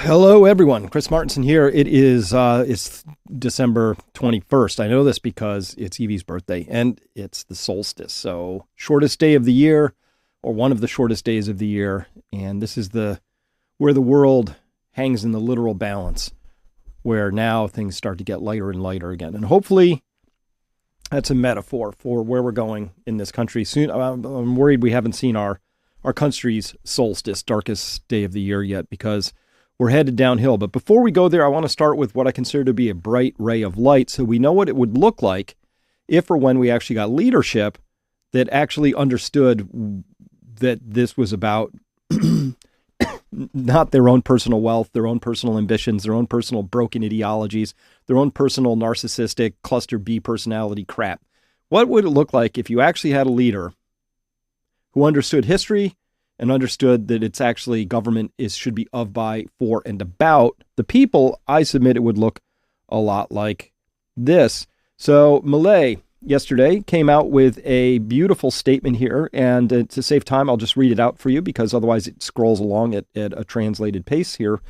Hello, everyone. Chris Martinson here. It's December 21st. I know this because it's Evie's birthday and it's the solstice. So shortest day of the year, or one of the shortest days of the year. And this is where the world hangs in the literal balance, where now things start to get lighter and lighter again. And hopefully that's a metaphor for where we're going in this country soon. I'm worried we haven't seen our country's solstice, darkest day of the year yet, because we're headed downhill. But before we go there, I want to start with what I consider to be a bright ray of light, so we know what it would look like if or when we actually got leadership that actually understood that this was about not their own personal wealth, their own personal ambitions, their own personal broken ideologies, their own personal narcissistic cluster B personality crap. What would it look like if you actually had a leader who understood history and understood that it's actually government should be of, by, for, and about the people? I submit it would look a lot like this. So Millet yesterday came out with a beautiful statement here, and to save time, I'll just read it out for you because otherwise it scrolls along at a translated pace here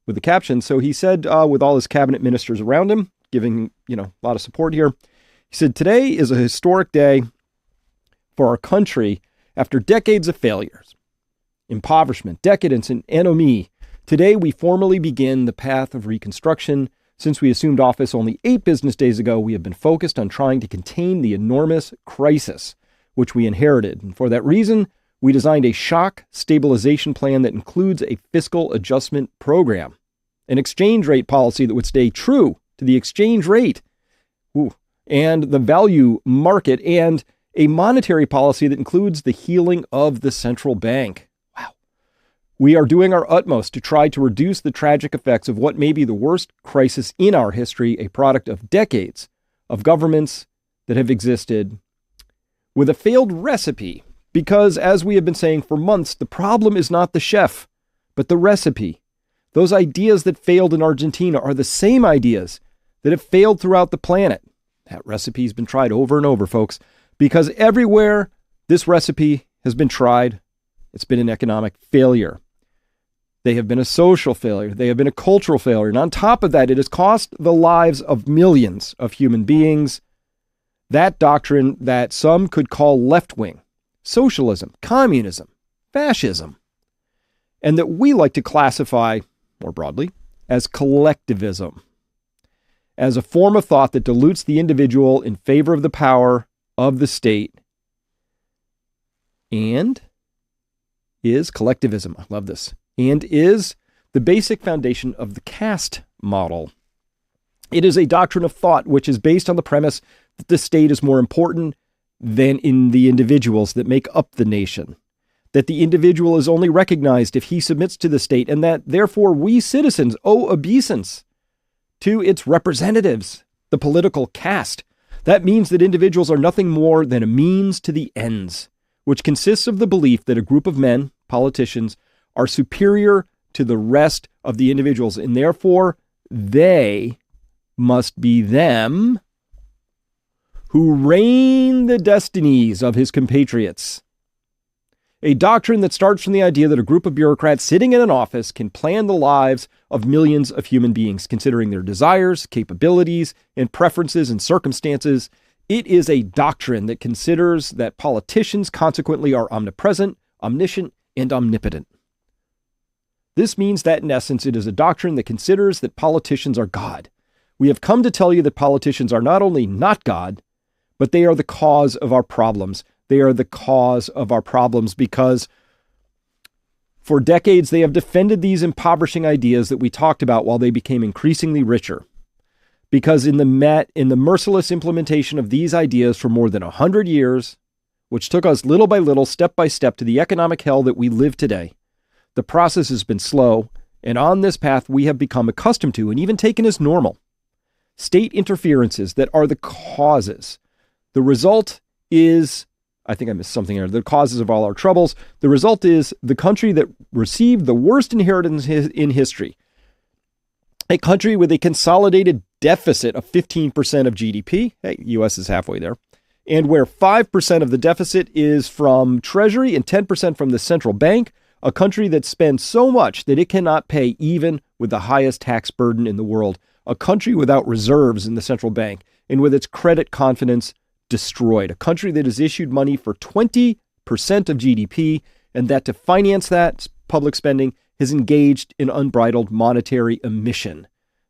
with the caption. So he said, with all his cabinet ministers around him, giving a lot of support here, he said, "Today is a historic day for our country after decades of failures, impoverishment, decadence, and ennui. Today, we formally begin the path of reconstruction. Since we assumed office only 8 business days ago, we have been focused on trying to contain the enormous crisis which we inherited. And for that reason, we designed a shock stabilization plan that includes a fiscal adjustment program, an exchange rate policy that would stay true to the exchange rate and the value market, and a monetary policy that includes the healing of the central bank. We are doing our utmost to try to reduce the tragic effects of what may be the worst crisis in our history, a product of decades of governments that have existed with a failed recipe. Because, as we have been saying for months, the problem is not the chef, but the recipe. Those ideas that failed in Argentina are the same ideas that have failed throughout the planet. That recipe has been tried over and over, folks, because everywhere this recipe has been tried, it's been an economic failure. They have been a social failure. They have been a cultural failure. And on top of that, it has cost the lives of millions of human beings. That doctrine that some could call left-wing, socialism, communism, fascism, and that we like to classify more broadly as collectivism, as a form of thought that dilutes the individual in favor of the power of the state, and is collectivism. I love this. And is the basic foundation of the caste model. It is a doctrine of thought which is based on the premise that the state is more important than in the individuals that make up the nation, that the individual is only recognized if he submits to the state, and that therefore we citizens owe obeisance to its representatives, the political caste. That means that individuals are nothing more than a means to the ends, which consists of the belief that a group of men, politicians, are superior to the rest of the individuals, and therefore they must be them who reign the destinies of his compatriots. A doctrine that starts from the idea that a group of bureaucrats sitting in an office can plan the lives of millions of human beings, considering their desires, capabilities, and preferences and circumstances. It is a doctrine that considers that politicians consequently are omnipresent, omniscient, and omnipotent. This means that, in essence, it is a doctrine that considers that politicians are God. We have come to tell you that politicians are not only not God, but they are the cause of our problems. They are the cause of our problems because for decades they have defended these impoverishing ideas that we talked about while they became increasingly richer. Because in the merciless implementation of these ideas for more than 100 years, which took us little by little, step by step, to the economic hell that we live today, the process has been slow, and on this path we have become accustomed to and even taken as normal state interferences that are the causes. The result is, I think I missed something here, the causes of all our troubles. The result is the country that received the worst inheritance in history. A country with a consolidated deficit of 15% of GDP. Hey, U.S. is halfway there. And where 5% of the deficit is from Treasury and 10% from the central bank. A country that spends so much that it cannot pay even with the highest tax burden in the world. A country without reserves in the central bank and with its credit confidence destroyed. A country that has issued money for 20% of GDP and that to finance that public spending has engaged in unbridled monetary emission.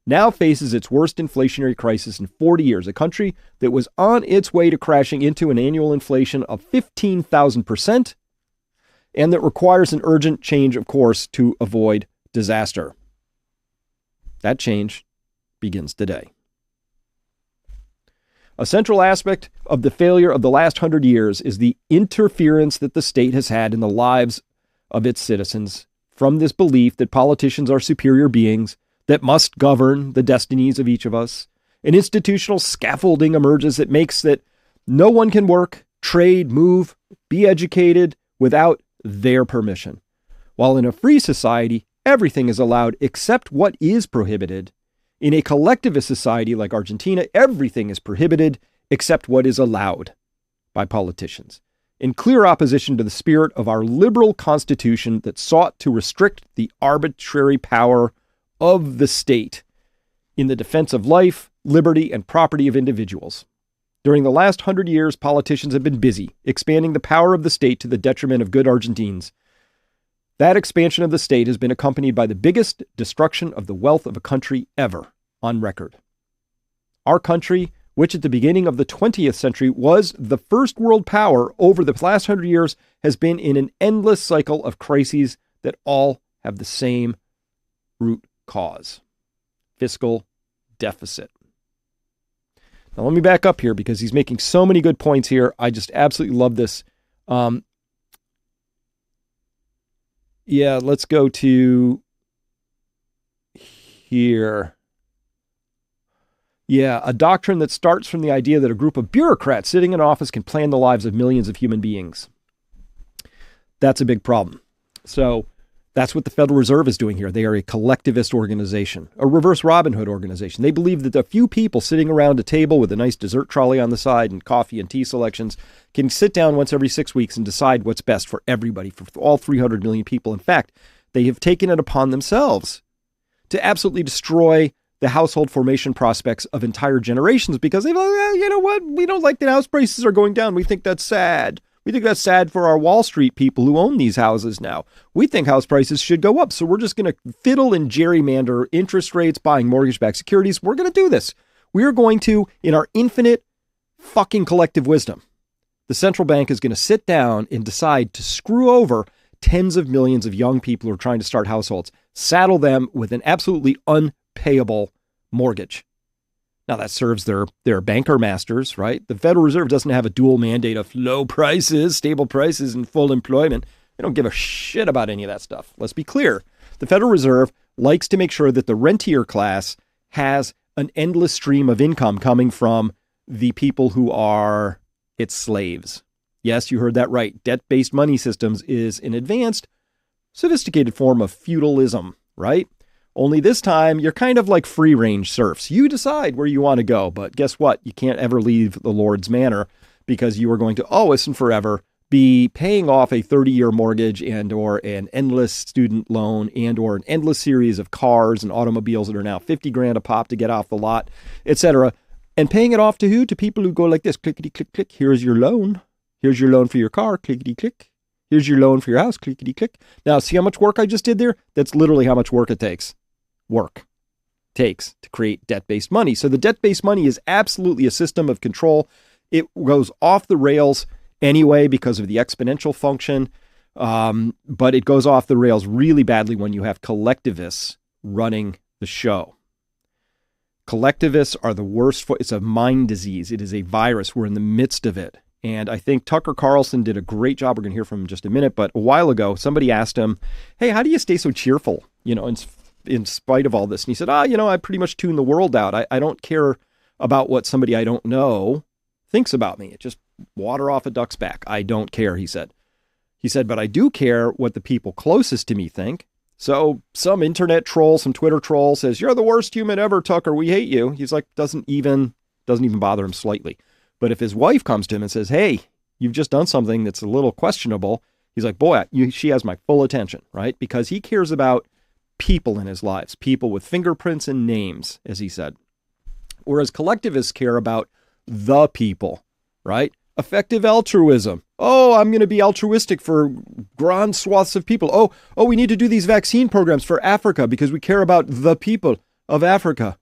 Now faces its worst inflationary crisis in 40 years. A country that was on its way to crashing into an annual inflation of 15,000% and that requires an urgent change of course to avoid disaster. That change begins today. A central aspect of the failure of the last 100 years is the interference that the state has had in the lives of its citizens from this belief that politicians are superior beings that must govern the destinies of each of us. An institutional scaffolding emerges that makes that no one can work, trade, move, be educated without their permission. While in a free society, everything is allowed except what is prohibited. In a collectivist society like Argentina, everything is prohibited except what is allowed by politicians, in clear opposition to the spirit of our liberal constitution that sought to restrict the arbitrary power of the state in the defense of life, liberty, and property of individuals. During the last 100 years, politicians have been busy expanding the power of the state to the detriment of good Argentines. That expansion of the state has been accompanied by the biggest destruction of the wealth of a country ever on record. Our country, which at the beginning of the 20th century was the first world power, over the last 100 years has been in an endless cycle of crises that all have the same root cause: fiscal deficit. Now let me back up here because he's making so many good points here. I just absolutely love this. Let's go to here. A doctrine that starts from the idea that a group of bureaucrats sitting in office can plan the lives of millions of human beings. That's a big problem. So that's what the Federal Reserve is doing here. They are a collectivist organization, a reverse Robin Hood organization. They believe that a few people sitting around a table with a nice dessert trolley on the side and coffee and tea selections can sit down once every 6 weeks and decide what's best for everybody, for all 300 million people. In fact, they have taken it upon themselves to absolutely destroy the household formation prospects of entire generations because they go, you know what? We don't like that house prices are going down. We think that's sad. We think that's sad for our Wall Street people who own these houses now. We think house prices should go up. So we're just going to fiddle and gerrymander interest rates, buying mortgage-backed securities. We're going to do this. We are going to, in our infinite fucking collective wisdom, the central bank is going to sit down and decide to screw over tens of millions of young people who are trying to start households, saddle them with an absolutely unpayable mortgage. Now that serves their banker masters, right? The Federal Reserve doesn't have a dual mandate of low prices, stable prices, and full employment. They don't give a shit about any of that stuff. Let's be clear. The Federal Reserve likes to make sure that the rentier class has an endless stream of income coming from the people who are its slaves. Yes, you heard that right. Debt-based money systems is an advanced, sophisticated form of feudalism, right? Only this time, you're kind of like free-range serfs. You decide where you want to go, but guess what? You can't ever leave the Lord's manor because you are going to always and forever be paying off a 30-year mortgage and or an endless student loan and or an endless series of cars and automobiles that are now 50 grand a pop to get off the lot, etc. And paying it off to who? To people who go like this, clickety-click-click. Here's your loan. Here's your loan for your car, clickety-click. Here's your loan for your house, clickety-click. Now, see how much work I just did there? That's literally how much work it takes. Takes to create debt-based money. So the debt-based money is absolutely a system of control. It goes off the rails anyway because of the exponential function, but it goes off the rails really badly when you have collectivists running the show. Collectivists are the worst. It's a mind disease. It is a virus. We're in the midst of it. And I think Tucker Carlson did a great job. We're going to hear from him in just a minute. But a while ago, somebody asked him, hey, how do you stay so cheerful, in spite of all this? And he said, I pretty much tune the world out. I don't care about what somebody I don't know thinks about me. It just water off a duck's back. I don't care, he said. He said, but I do care what the people closest to me think. So some internet troll, some Twitter troll says, you're the worst human ever, Tucker. We hate you. He's like, doesn't even bother him slightly. But if his wife comes to him and says, hey, you've just done something that's a little questionable, He's like, boy, she has my full attention, right? Because he cares about people in his lives, people with fingerprints and names, as he said. Whereas collectivists care about the people, right? Effective altruism. Oh, I'm going to be altruistic for grand swaths of people. Oh, we need to do these vaccine programs for Africa because we care about the people of Africa.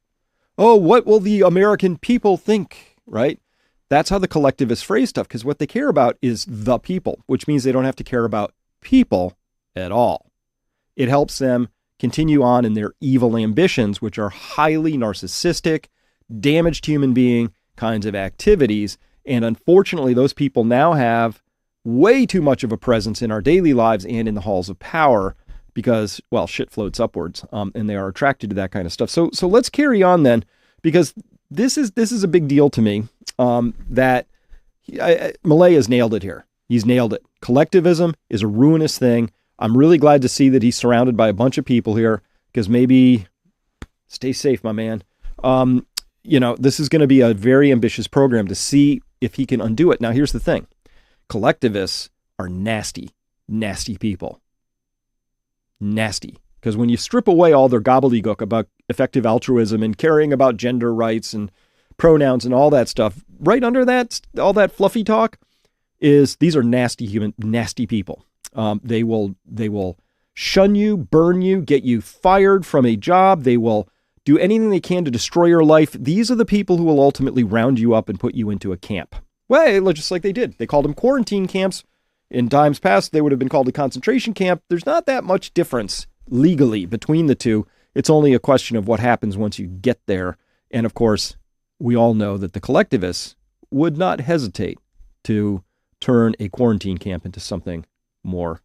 Oh, what will the American people think, right? That's how the collectivists phrase stuff, because what they care about is the people, which means they don't have to care about people at all. It helps them continue on in their evil ambitions, which are highly narcissistic, damaged human being kinds of activities. And unfortunately, those people now have way too much of a presence in our daily lives and in the halls of power because, well, shit floats upwards, and they are attracted to that kind of stuff. So let's carry on then, because this is a big deal to me, that Millay has nailed it here. He's nailed it. Collectivism is a ruinous thing. I'm really glad to see that he's surrounded by a bunch of people here, because maybe, stay safe, my man. This is going to be a very ambitious program to see if he can undo it. Now, here's the thing. Collectivists are nasty, nasty people. Nasty. Because when you strip away all their gobbledygook about effective altruism and caring about gender rights and pronouns and all that stuff, right under that, all that fluffy talk, is these are nasty people. They will shun you, burn you, get you fired from a job. They will do anything they can to destroy your life. These are the people who will ultimately round you up and put you into a camp. Well, just like they did. They called them quarantine camps. In times past, they would have been called a concentration camp. There's not that much difference legally between the two. It's only a question of what happens once you get there. And of course, we all know that the collectivists would not hesitate to turn a quarantine camp into something more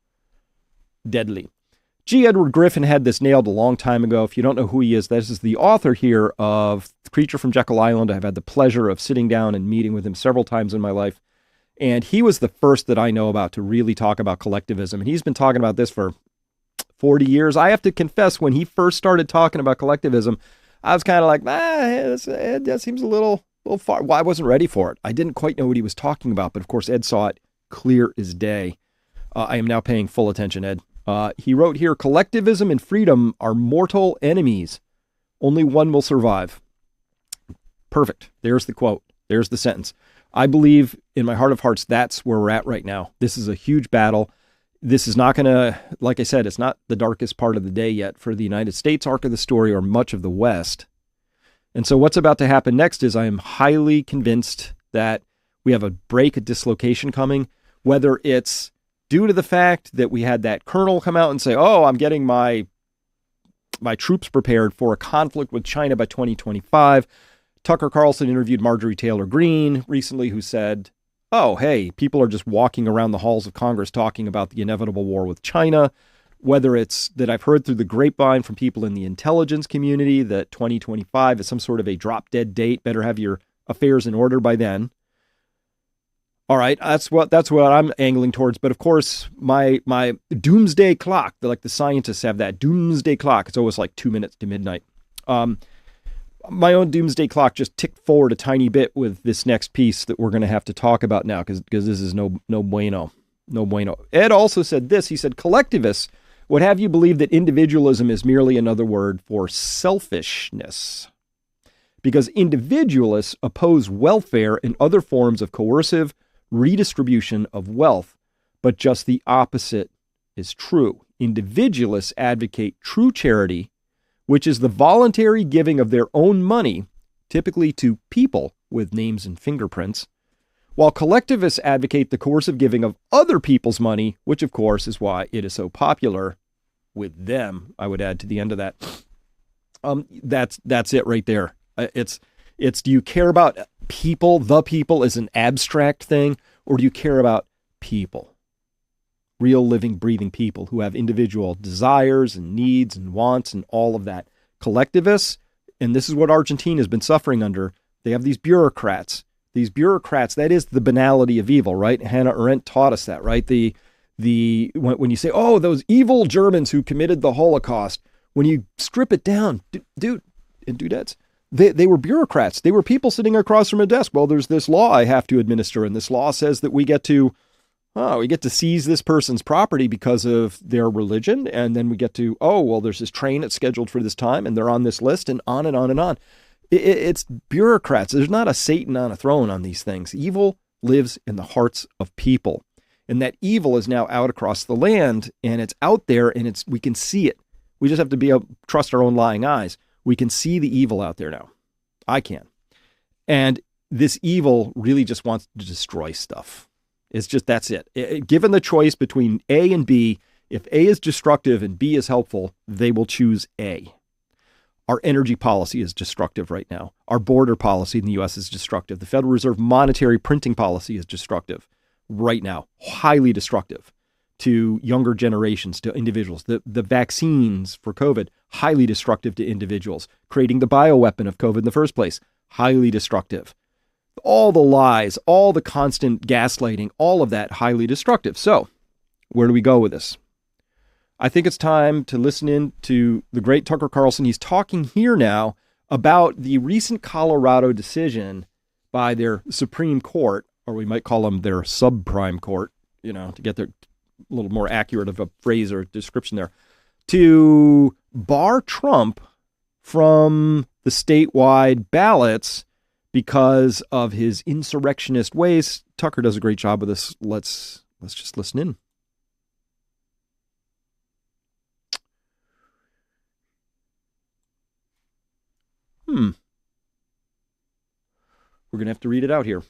deadly. G. Edward Griffin had this nailed a long time ago. If you don't know who he is, this is the author here of Creature from Jekyll Island. I've had the pleasure of sitting down and meeting with him several times in my life. And he was the first that I know about to really talk about collectivism. And he's been talking about this for 40 years. I have to confess, when he first started talking about collectivism, I was kind of like, that seems a little far. Well, I wasn't ready for it. I didn't quite know what he was talking about. But of course, Ed saw it clear as day. I am now paying full attention, Ed. He wrote here, collectivism and freedom are mortal enemies. Only one will survive. Perfect. There's the quote. There's the sentence. I believe in my heart of hearts, that's where we're at right now. This is a huge battle. This is not going to, like I said, it's not the darkest part of the day yet for the United States arc of the story or much of the West. And so what's about to happen next is I am highly convinced that we have a break, a dislocation coming, whether it's due to the fact that we had that colonel come out and say, oh, I'm getting my troops prepared for a conflict with China by 2025. Tucker Carlson interviewed Marjorie Taylor Greene recently, who said, oh, hey, people are just walking around the halls of Congress talking about the inevitable war with China. Whether it's that I've heard through the grapevine from people in the intelligence community that 2025 is some sort of a drop-dead date, better have your affairs in order by then. All right, that's what I'm angling towards. But of course, my doomsday clock, like the scientists have that doomsday clock. It's always like 2 minutes to midnight. My own doomsday clock just ticked forward a tiny bit with this next piece that we're going to have to talk about now, because this is no bueno. No bueno. Ed also said this. He said, collectivists would have you believe that individualism is merely another word for selfishness, because individualists oppose welfare and other forms of coercive redistribution of wealth, but just the opposite is true. Individualists advocate true charity, which is the voluntary giving of their own money, typically to people with names and fingerprints, while collectivists advocate the coercive giving of other people's money, which of course is why it is so popular with them. I would add to the end of that. That's it right there. It's do you care about people, the people, as an abstract thing, or do you care about people? Real, living, breathing people who have individual desires and needs and wants and all of that. Collectivists, and this is what Argentina has been suffering under, they have these bureaucrats. These bureaucrats, that is the banality of evil, right? Hannah Arendt taught us that, right? When you say, oh, those evil Germans who committed the Holocaust, when you strip it down, dude and dudettes, they were bureaucrats. They were people sitting across from a desk. Well, there's this law I have to administer, and this law says that we get to Oh, we get to seize this person's property because of their religion. And then we get to, oh, well, there's this train that's scheduled for this time and they're on this list, and on and on and on. It's bureaucrats. There's not a Satan on a throne on these things. Evil lives in the hearts of people. And that evil is now out across the land, and it's out there, and we can see it. We just have to be able to trust our own lying eyes. We can see the evil out there now. I can. And this evil really just wants to destroy stuff. It's just, that's it. Given the choice between A and B, if A is destructive and B is helpful, they will choose A. Our energy policy is destructive right now. Our border policy in the U.S. is destructive. The Federal Reserve monetary printing policy is destructive right now, highly destructive to younger generations, to individuals. The vaccines for COVID, highly destructive to individuals. Creating the bioweapon of COVID in the first place, highly destructive. All the lies, all the constant gaslighting, all of that highly destructive. So where do we go with this? I think it's time to listen in to the great Tucker Carlson. He's talking here now about the recent Colorado decision by their Supreme Court, or we might call them their subprime court, to get their a little more accurate of a phrase or description there, to bar Trump from the statewide ballots because of his insurrectionist ways. Tucker does a great job of this. Let's just listen in. We're going to have to read it out here.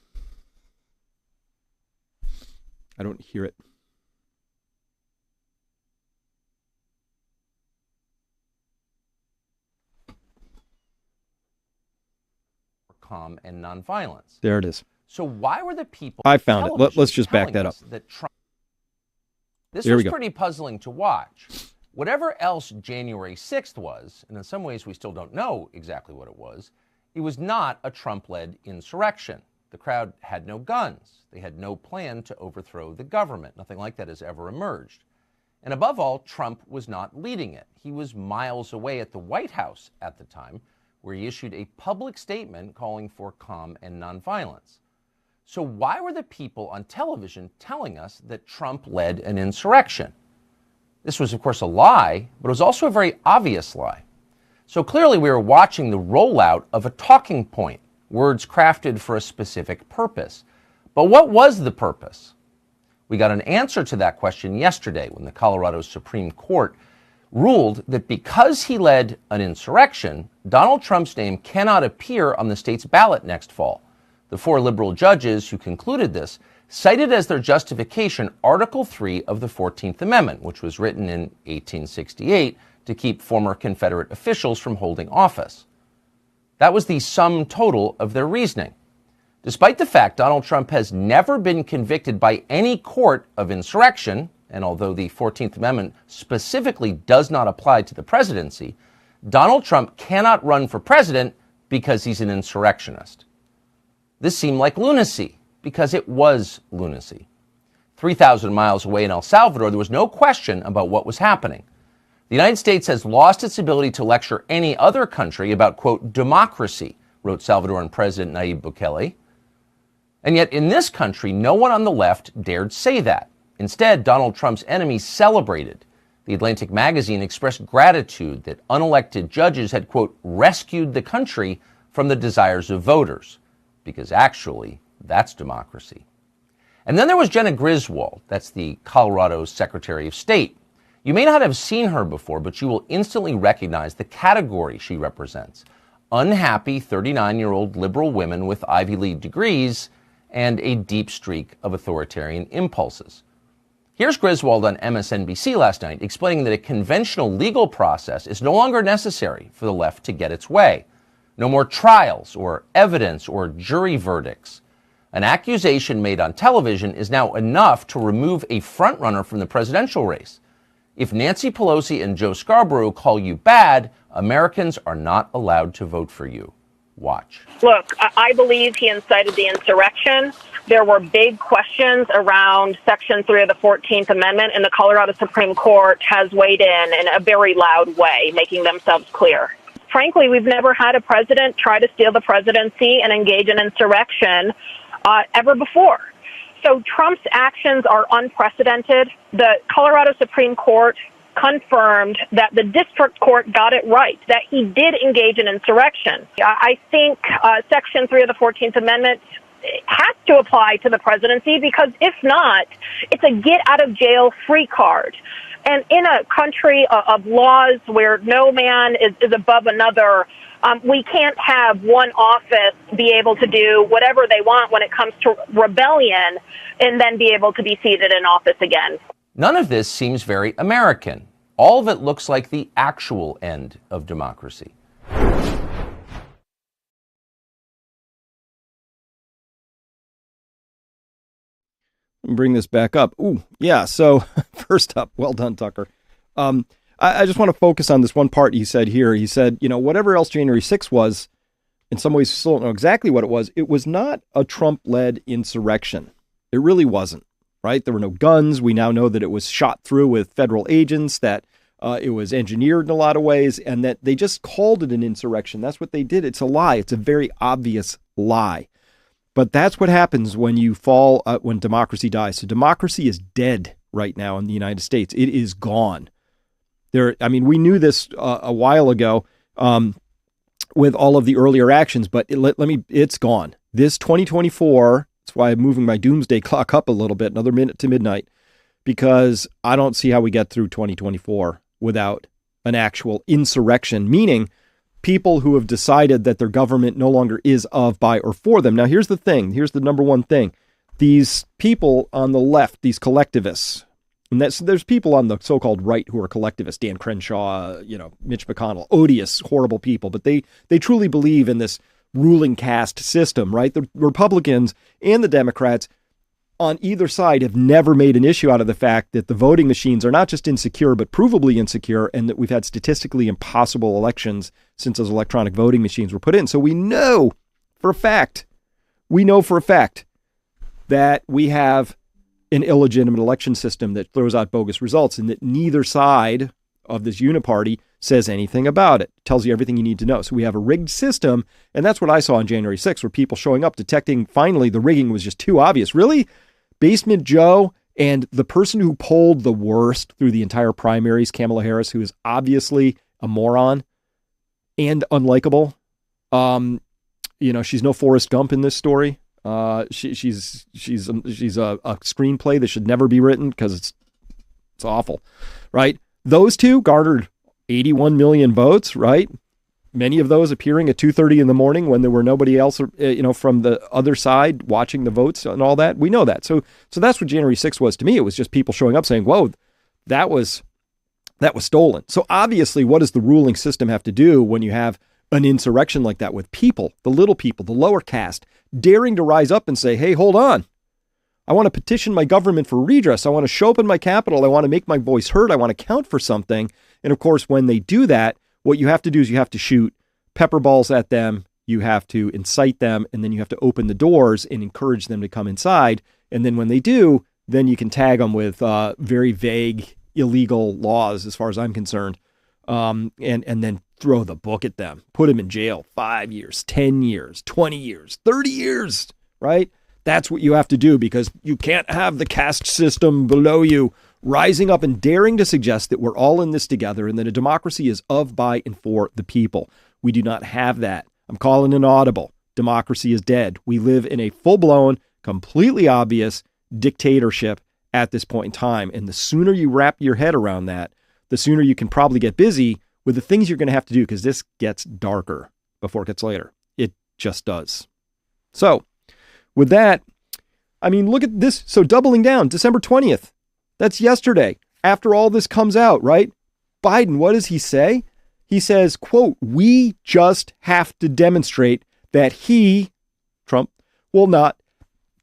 I don't hear it. Calm and nonviolence. There it is. So why were the people? I found it. Let's just back that up. This was pretty puzzling to watch. Whatever else January 6th was, and in some ways we still don't know exactly what it was not a Trump-led insurrection. The crowd had no guns. They had no plan to overthrow the government. Nothing like that has ever emerged. And above all, Trump was not leading it. He was miles away at the White House at the time, where he issued a public statement calling for calm and nonviolence. So why were the people on television telling us that Trump led an insurrection? This was, of course, a lie, but it was also a very obvious lie. So clearly we were watching the rollout of a talking point, words crafted for a specific purpose. But what was the purpose? We got an answer to that question yesterday when the Colorado Supreme Court ruled that because he led an insurrection, Donald Trump's name cannot appear on the state's ballot next fall. The 4 liberal judges who concluded this cited as their justification Article 3 of the 14th Amendment, which was written in 1868 to keep former Confederate officials from holding office. That was the sum total of their reasoning. Despite the fact Donald Trump has never been convicted by any court of insurrection, and although the 14th Amendment specifically does not apply to the presidency, Donald Trump cannot run for president because he's an insurrectionist. This seemed like lunacy, because it was lunacy. 3,000 miles away in El Salvador, there was no question about what was happening. The United States has lost its ability to lecture any other country about, quote, democracy, wrote Salvadoran President Nayib Bukele. And yet in this country, no one on the left dared say that. Instead, Donald Trump's enemies celebrated. The Atlantic magazine expressed gratitude that unelected judges had, quote, rescued the country from the desires of voters. Because actually, that's democracy. And then there was Jenna Griswold, that's the Colorado Secretary of State. You may not have seen her before, but you will instantly recognize the category she represents. Unhappy 39-year-old liberal women with Ivy League degrees and a deep streak of authoritarian impulses. Here's Griswold on MSNBC last night explaining that a conventional legal process is no longer necessary for the left to get its way. No more trials or evidence or jury verdicts. An accusation made on television is now enough to remove a frontrunner from the presidential race. If Nancy Pelosi and Joe Scarborough call you bad, Americans are not allowed to vote for you. Watch. Look, I believe he incited the insurrection. There were big questions around Section 3 of the 14th Amendment, and the Colorado Supreme Court has weighed in a very loud way, making themselves clear. Frankly, we've never had a president try to steal the presidency and engage in insurrection ever before. So Trump's actions are unprecedented. The Colorado Supreme Court confirmed that the district court got it right, that he did engage in insurrection. I think Section 3 of the 14th Amendment has to apply to the presidency, because if not, it's a get-out-of-jail-free card. And in a country of laws where no man is above another, we can't have one office be able to do whatever they want when it comes to rebellion and then be able to be seated in office again. None of this seems very American. All of it looks like the actual end of democracy. Bring this back up. Ooh, yeah. So first up, well done, Tucker. I just want to focus on this one part he said here. He said, whatever else January 6th was, in some ways, we still don't know exactly what it was not a Trump-led insurrection. It really wasn't, right? There were no guns. We now know that it was shot through with federal agents, that it was engineered in a lot of ways, and that they just called it an insurrection. That's what they did. It's a lie. It's a very obvious lie. But that's what happens when you fall, when democracy dies. So democracy is dead right now in the United States. It is gone. We knew this a while ago with all of the earlier actions, but it's gone. This 2024, that's why I'm moving my doomsday clock up a little bit, another minute to midnight, because I don't see how we get through 2024 without an actual insurrection, meaning people who have decided that their government no longer is of, by, or for them. Now, here's the thing. Here's the number one thing. These people on the left, these collectivists, and there's people on the so-called right who are collectivists, Dan Crenshaw, Mitch McConnell, odious, horrible people, but they truly believe in this ruling caste system, right? The Republicans and the Democrats on either side have never made an issue out of the fact that the voting machines are not just insecure, but provably insecure, and that we've had statistically impossible elections since those electronic voting machines were put in. So we know for a fact that we have an illegitimate election system that throws out bogus results, and that neither side of this uniparty says anything about it. It tells you everything you need to know. So we have a rigged system, and that's what I saw on January 6th, where people showing up, detecting finally the rigging was just too obvious. Really? Basement Joe and the person who polled the worst through the entire primaries, Kamala Harris, who is obviously a moron and unlikable. She's no Forrest Gump in this story. She's a screenplay that should never be written because it's awful, right? Those two garnered 81 million votes, right? Many of those appearing at 2:30 in the morning when there were nobody else, from the other side watching the votes and all that. We know that. So that's what January 6th was to me. It was just people showing up saying, whoa, that was stolen. So obviously, what does the ruling system have to do when you have an insurrection like that with people, the little people, the lower caste, daring to rise up and say, hey, hold on. I want to petition my government for redress. I want to show up in my capital. I want to make my voice heard. I want to count for something. And of course, when they do that, what you have to do is you have to shoot pepper balls at them. You have to incite them, and then you have to open the doors and encourage them to come inside. And then when they do, then you can tag them with very vague, illegal laws, as far as I'm concerned, and then throw the book at them, put them in jail 5 years, 10 years, 20 years, 30 years, right? That's what you have to do, because you can't have the caste system below you rising up and daring to suggest that we're all in this together and that a democracy is of, by, and for the people. We do not have that. I'm calling an audible. Democracy is dead. We live in a full-blown, completely obvious dictatorship at this point in time. And the sooner you wrap your head around that, the sooner you can probably get busy with the things you're going to have to do, because this gets darker before it gets later. It just does. So with that, look at this. So doubling down, December 20th. That's yesterday. After all this comes out, right? Biden, what does he say? He says, quote, we just have to demonstrate that he, Trump, will not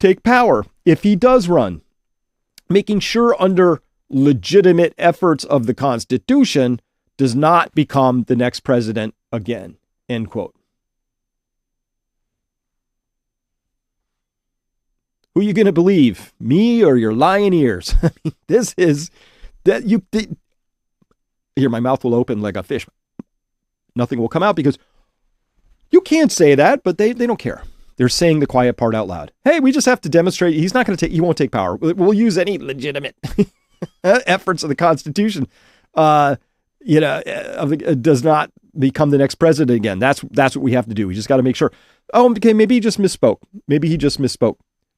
take power if he does run. Making sure under legitimate efforts of the Constitution does not become the next president again, end quote. Who are you going to believe, me or your lying ears? This is that here, my mouth will open like a fish. Nothing will come out because you can't say that, but they don't care. They're saying the quiet part out loud. Hey, we just have to demonstrate he won't take power. We'll use any legitimate efforts of the Constitution. Does not become the next president again. That's what we have to do. We just got to make sure. Oh, okay, maybe he just misspoke.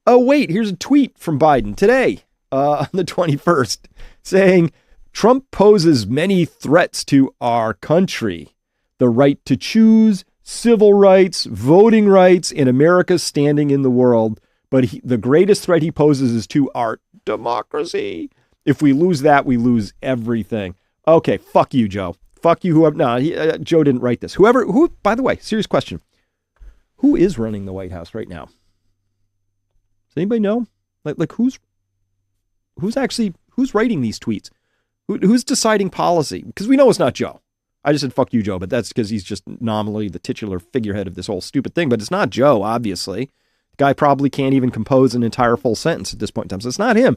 Oh, wait, here's a tweet from Biden today on the 21st saying Trump poses many threats to our country. The right to choose, civil rights, voting rights, and America's standing in the world. But the greatest threat he poses is to our democracy. If we lose that, we lose everything. Okay, fuck you, Joe. Fuck you, whoever. No, Joe didn't write this. By the way, serious question. Who is running the White House right now? Does anybody know? Like who's writing these tweets? Who's deciding policy? Because we know it's not Joe. I just said, fuck you, Joe, but that's because he's just nominally the titular figurehead of this whole stupid thing. But it's not Joe, obviously. The guy probably can't even compose an entire full sentence at this point in time. So it's not him.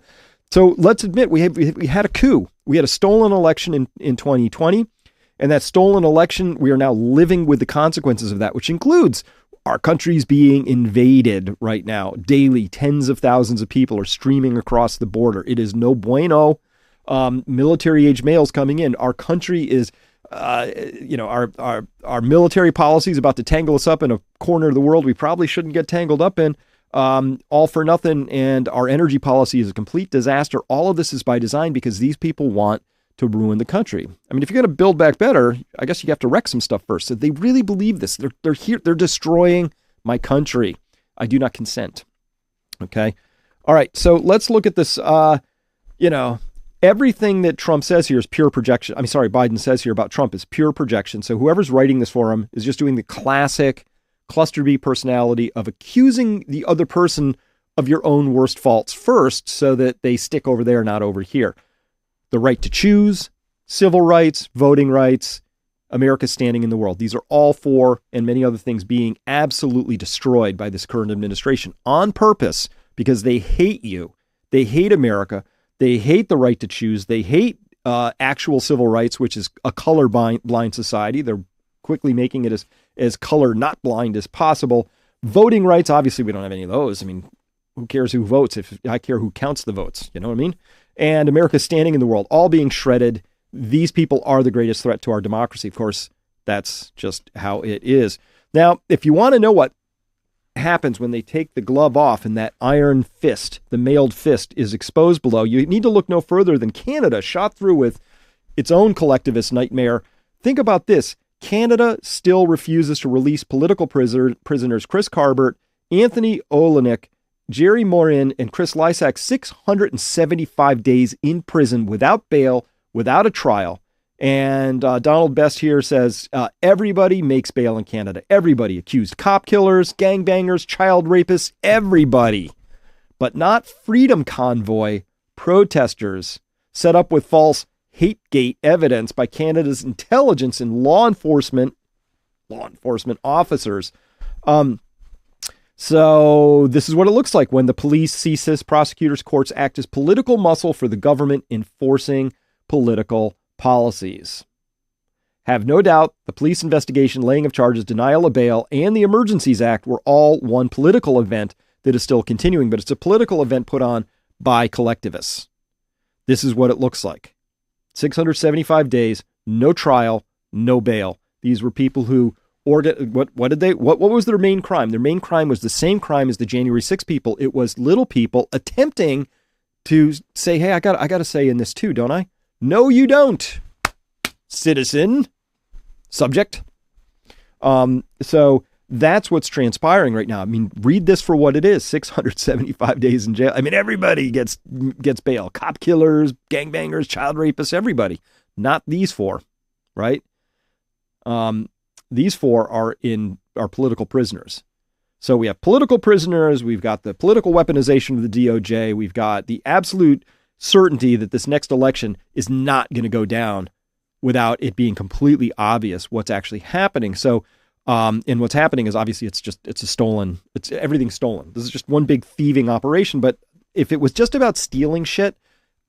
So let's admit we had a coup. We had a stolen election in 2020. And that stolen election, we are now living with the consequences of that, which includes our country's being invaded right now. Daily, tens of thousands of people are streaming across the border. It is no bueno. Military-age males coming in. Our country is... our military policy is about to tangle us up in a corner of the world we probably shouldn't get tangled up in, all for nothing. And our energy policy is a complete disaster. All of this is by design because these people want to ruin the country. I mean, if you're going to build back better, I guess you have to wreck some stuff first. So they really believe this. They're here. They're destroying my country. I do not consent. Okay. All right. So let's look at this. Everything that Trump says here is pure projection. Biden says here about Trump is pure projection. So whoever's writing this for him is just doing the classic cluster B personality of accusing the other person of your own worst faults first so that they stick over there, not over here. The right to choose, civil rights, voting rights, America's standing in the world. These are all four and many other things being absolutely destroyed by this current administration on purpose because they hate you. They hate America. They hate the right to choose. They hate actual civil rights, which is a color-blind society. They're quickly making it as color not blind as possible. Voting rights, obviously, we don't have any of those. I mean, who cares who votes if I care who counts the votes? You know what I mean? And America's standing in the world, all being shredded. These people are the greatest threat to our democracy. Of course, that's just how it is. Now, if you want to know what happens when they take the glove off and that iron fist, the mailed fist, is exposed below, you need to look no further than Canada, shot through with its own collectivist nightmare. Think about this. Canada still refuses to release political prisoners Chris Carbert, Anthony Olenek, Jerry Morin, and Chris Lysak 675 days in prison without bail, without a trial. And Donald Best here says, everybody makes bail in Canada. Everybody. Accused cop killers, gangbangers, child rapists, everybody. But not Freedom Convoy protesters set up with false Hategate evidence by Canada's intelligence and law enforcement officers. So this is what it looks like when the police, CSIS, prosecutors, courts act as political muscle for the government enforcing political policies. Have no doubt the police investigation, laying of charges, denial of bail, and the Emergencies Act were all one political event that is still continuing, but it's a political event put on by collectivists. This is what it looks like. 675 days, no trial, no bail. These were people who what was their main crime? Their main crime was the same crime as the January 6 people. It was little people attempting to say, hey, I got to say in this too, don't I? No, you don't, citizen, subject. So that's what's transpiring right now. I mean, read this for what it is. 675 days in jail. I mean, everybody gets bail. Cop killers, gangbangers, child rapists, everybody. Not these four, right? These four are political prisoners. So we have political prisoners. We've got the political weaponization of the DOJ. We've got the absolute certainty that this next election is not going to go down without it being completely obvious what's actually happening. So, and what's happening is obviously it's everything's stolen. This is just one big thieving operation. But if it was just about stealing shit,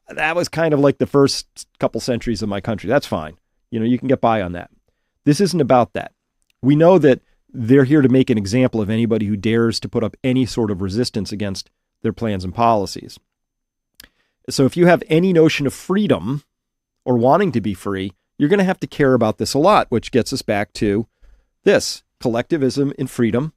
that was kind of like the first couple centuries of my country. That's fine. You can get by on that. This isn't about that. We know that they're here to make an example of anybody who dares to put up any sort of resistance against their plans and policies. So if you have any notion of freedom or wanting to be free, you're going to have to care about this a lot, which gets us back to this. Collectivism and freedom,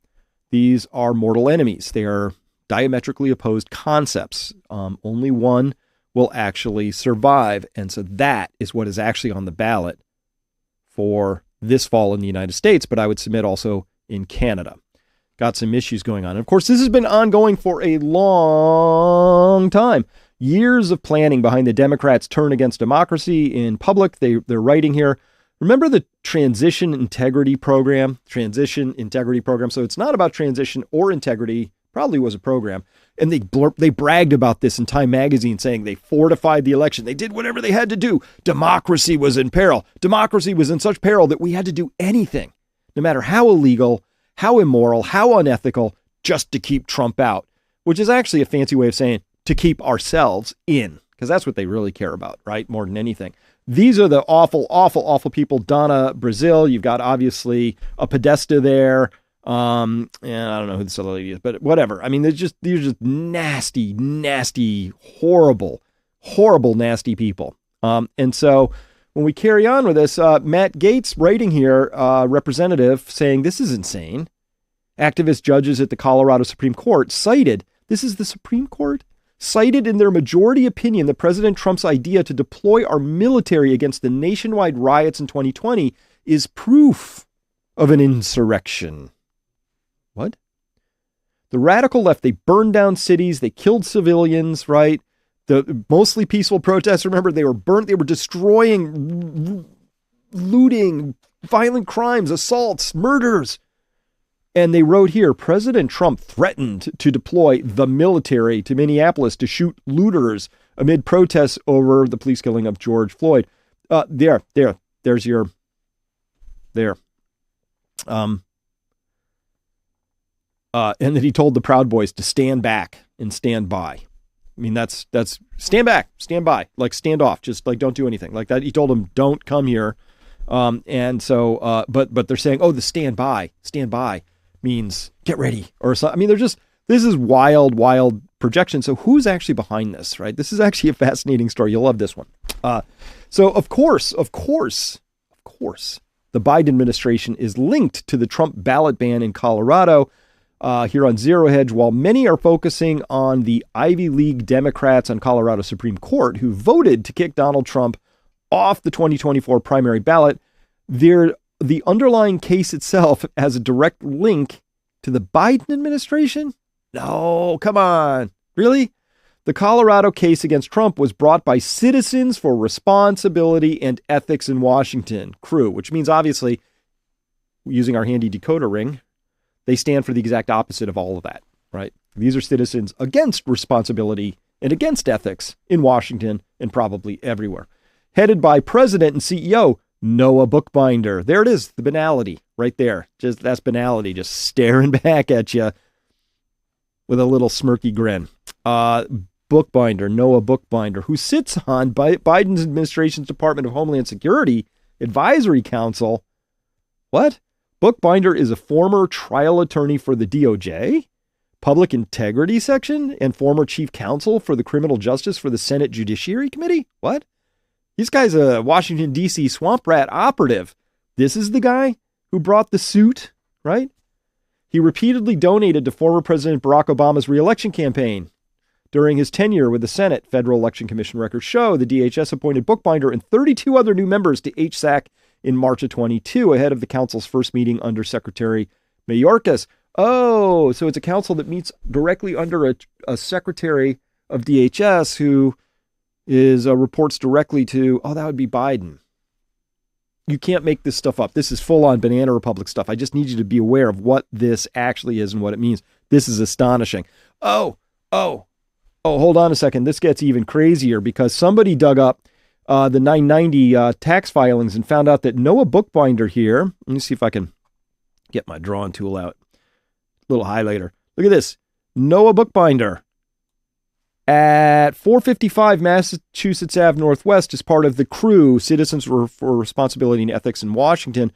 these are mortal enemies. They are diametrically opposed concepts. Only one will actually survive. And so that is what is actually on the ballot for this fall in the United States, but I would submit also in Canada. Got some issues going on. And of course, this has been ongoing for a long time. Years of planning behind the Democrats' turn against democracy in public. They're writing here. Remember the Transition Integrity Program? Transition Integrity Program. So it's not about transition or integrity. Probably was a program. And they bragged about this in Time magazine, saying they fortified the election. They did whatever they had to do. Democracy was in peril. Democracy was in such peril that we had to do anything, no matter how illegal, how immoral, how unethical, just to keep Trump out, which is actually a fancy way of saying to keep ourselves in, because that's what they really care about, right? More than anything. These are the awful, awful, awful people. Donna Brazil, you've got obviously a Podesta there. And I don't know who this other lady is, but whatever. I mean, they're just nasty, nasty, horrible, horrible, nasty people. And so when we carry on with this, Matt Gaetz writing here, representative, saying this is insane. Activist judges at the Colorado Supreme Court cited, this is the Supreme Court, cited in their majority opinion that President Trump's idea to deploy our military against the nationwide riots in 2020 is proof of an insurrection. What? The radical left, they burned down cities, they killed civilians, right? The mostly peaceful protests, remember, they were burnt, they were destroying, looting, violent crimes, assaults, murders. And they wrote here, President Trump threatened to deploy the military to Minneapolis to shoot looters amid protests over the police killing of George Floyd. There's your, there. And that he told the Proud Boys to stand back and stand by. I mean, that's stand back, stand by, like stand off, just like don't do anything like that. He told them don't come here. And so, but they're saying, oh, the stand by means get ready or something. I mean, this is wild, wild projection. So who's actually behind this, right? This is actually a fascinating story. You'll love this one. So of course, the Biden administration is linked to the Trump ballot ban in Colorado. Here on Zero Hedge, while many are focusing on the Ivy League Democrats on Colorado Supreme Court who voted to kick Donald Trump off the 2024 primary ballot, the underlying case itself has a direct link to the Biden administration? No, come on. Really? The Colorado case against Trump was brought by Citizens for Responsibility and Ethics in Washington, CREW, which means obviously, using our handy decoder ring, they stand for the exact opposite of all of that, right? These are citizens against responsibility and against ethics in Washington and probably everywhere. Headed by President and CEO Noah Bookbinder. There it is, the banality right there. That's banality, just staring back at you with a little smirky grin. Bookbinder, Noah Bookbinder, who sits on Biden's administration's Department of Homeland Security Advisory Council. What? Bookbinder is a former trial attorney for the DOJ, Public Integrity Section, and former chief counsel for the Criminal Justice for the Senate Judiciary Committee. What? This guy's a Washington, D.C. swamp rat operative. This is the guy who brought the suit, right? He repeatedly donated to former President Barack Obama's reelection campaign. During his tenure with the Senate, Federal Election Commission records show the DHS appointed Bookbinder and 32 other new members to HSAC in March of 22, ahead of the council's first meeting under Secretary Mayorkas. Oh, so it's a council that meets directly under a secretary of DHS who reports directly to, that would be Biden. You can't make this stuff up. This is full-on Banana Republic stuff. I just need you to be aware of what this actually is and what it means. This is astonishing. Oh, hold on a second. This gets even crazier because somebody dug up the 990 tax filings and found out that Noah Bookbinder here, let me see if I can get my drawing tool out, little highlighter. Look at this. Noah Bookbinder at 455 Massachusetts Ave Northwest is part of the CREW, Citizens for Responsibility and Ethics in Washington.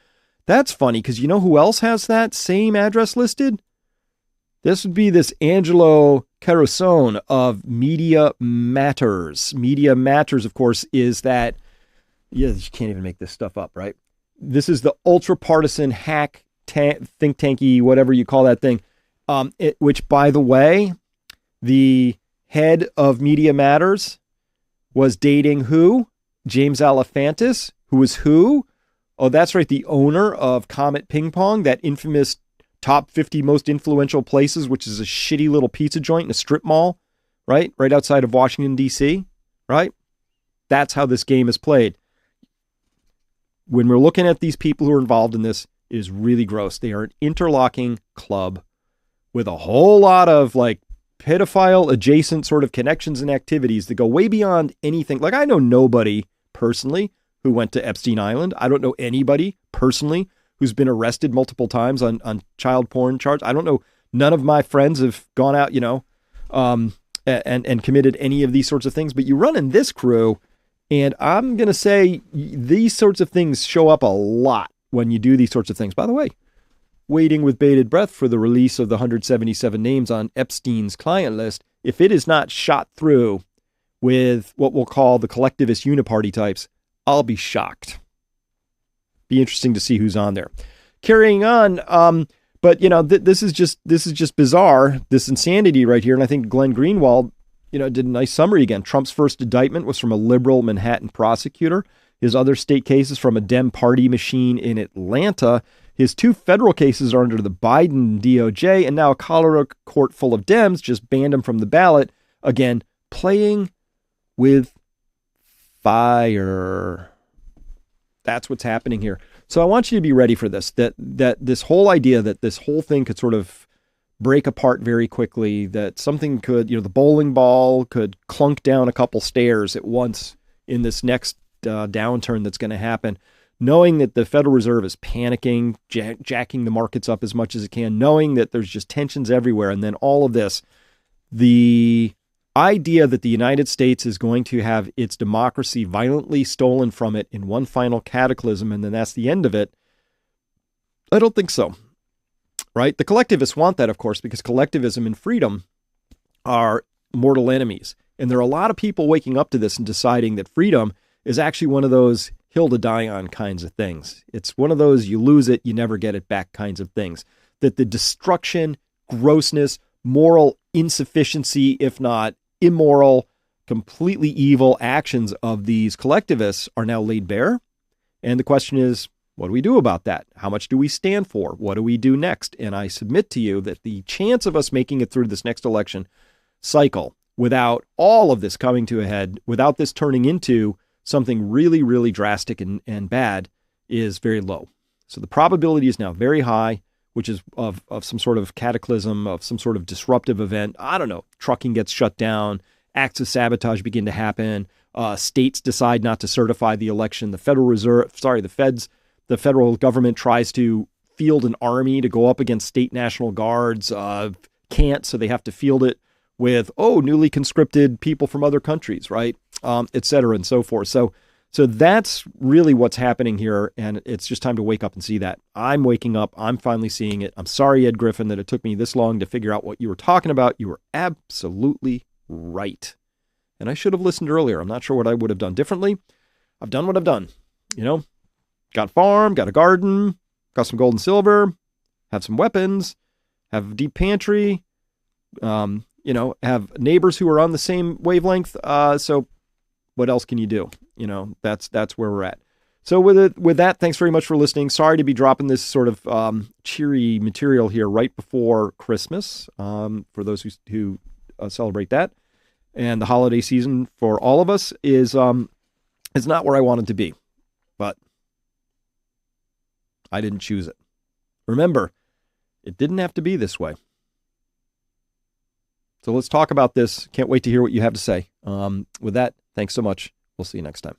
That's funny because you know who else has that same address listed? This would be this Angelo Carlson of Media Matters. Media Matters, of course, is that, yeah, you can't even make this stuff up, right? This is the ultra-partisan hack think tanky, whatever you call that thing, which, by the way, the head of Media Matters was dating who? James Alefantis, who was who? Oh, that's right, the owner of Comet Ping Pong, that infamous top 50 most influential places, which is a shitty little pizza joint in a strip mall, right? Right outside of Washington, D.C., right? That's how this game is played. When we're looking at these people who are involved in this, it is really gross. They are an interlocking club with a whole lot of like pedophile adjacent sort of connections and activities that go way beyond anything. Like, I know nobody personally who went to Epstein Island. I don't know anybody personally who's been arrested multiple times on child porn charges. I don't know. None of my friends have gone out, and committed any of these sorts of things. But you run in this crew, and I'm going to say these sorts of things show up a lot when you do these sorts of things. By the way, waiting with bated breath for the release of the 177 names on Epstein's client list. If it is not shot through with what we'll call the collectivist uniparty types, I'll be shocked. Be interesting to see who's on there. Carrying on, but this is just bizarre, this insanity right here. And I think Glenn Greenwald, did a nice summary again. Trump's first indictment was from a liberal Manhattan prosecutor. His other state cases from a Dem party machine in Atlanta. His 2 federal cases are under the Biden DOJ, and now a Colorado court full of Dems just banned him from the ballot. Again, playing with fire. That's what's happening here. So I want you to be ready for this, that this whole idea that this whole thing could sort of break apart very quickly, that something could, the bowling ball could clunk down a couple stairs at once in this next downturn that's going to happen, knowing that the Federal Reserve is panicking, jacking the markets up as much as it can, knowing that there's just tensions everywhere. And then all of this, the idea that the United States is going to have its democracy violently stolen from it in one final cataclysm, and then that's the end of it, I don't think so. Right? The collectivists want that, of course, because collectivism and freedom are mortal enemies. And there are a lot of people waking up to this and deciding that freedom is actually one of those hill to die on kinds of things. It's one of those you lose it, you never get it back kinds of things. That the destruction, grossness, moral insufficiency, if not immoral, completely evil actions of these collectivists are now laid bare. And the question is, what do we do about that? How much do we stand for? What do we do next? And I submit to you that the chance of us making it through this next election cycle without all of this coming to a head, without this turning into something really, really drastic and bad, is very low. So the probability is now very high, which is of some sort of cataclysm, of some sort of disruptive event. I don't know. Trucking gets shut down. Acts of sabotage begin to happen. States decide not to certify the election. The federal government tries to field an army to go up against state National Guards. Can't, so they have to field it with, newly conscripted people from other countries, right? Et cetera, and so forth. So that's really what's happening here, and it's just time to wake up and see that. I'm waking up. I'm finally seeing it. I'm sorry, Ed Griffin, that it took me this long to figure out what you were talking about. You were absolutely right. And I should have listened earlier. I'm not sure what I would have done differently. I've done what I've done. Got a farm, got a garden, got some gold and silver, have some weapons, have a deep pantry, have neighbors who are on the same wavelength. So what else can you do? That's where we're at. So with that, thanks very much for listening. Sorry to be dropping this sort of cheery material here right before Christmas, for those who celebrate that. And the holiday season for all of us is not where I wanted to be, but I didn't choose it. Remember, it didn't have to be this way. So let's talk about this. Can't wait to hear what you have to say. With that, thanks so much. We'll see you next time.